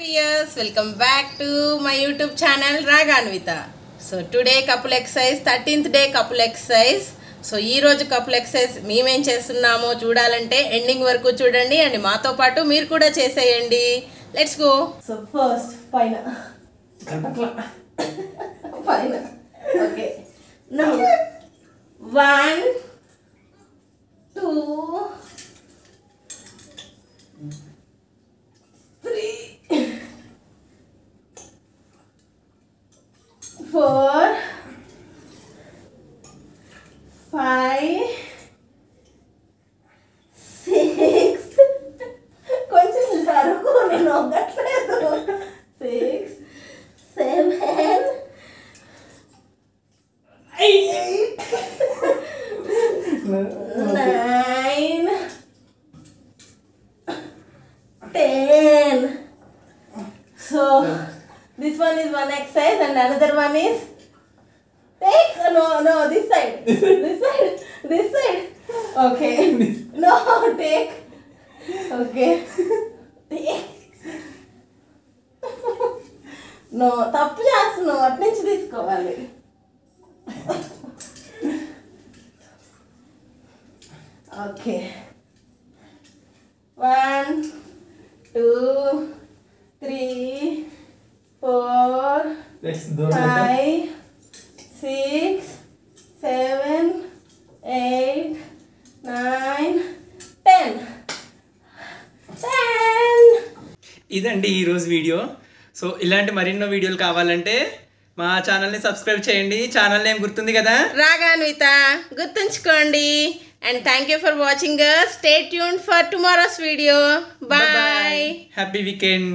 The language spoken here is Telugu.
viewers, welcome back to my YouTube channel Raga Anvita. So today couple exercise, 13th day couple exercise. So ఈ రోజు కపుల్ ఎక్సర్సైజ్ మేమేం చేస్తున్నామో చూడాలంటే ఎండింగ్ వరకు చూడండి అండ్ మాతో పాటు మీరు కూడా చేసేయండి. Let's go. సో ఫస్ట్ పైన పైన ఓకే నౌ 1 2 3 4 5 6 కొంచెం జరుగు నేను ఒక్కట్లేదు 6 7 8 9 10. So this one is one exercise and another one is take no this side this side okay no take okay take no తప్పు చేస్తున్నావు అటు నుంచి తీసుకోవాలి ఓకే 1 2 3 4 5 6 7 8 9 10 ఇదండి ఈరోజు వీడియో. సో ఇలాంటి మరెన్నో వీడియోలు కావాలంటే మా ఛానల్ని సబ్స్క్రైబ్ చేయండి. ఛానల్ నేమ్ గుర్తుంది కదా, రాగా అన్విత, గుర్తుంచుకోండి. And thank you for watching us. Stay tuned for tomorrow's video. Bye. Happy weekend.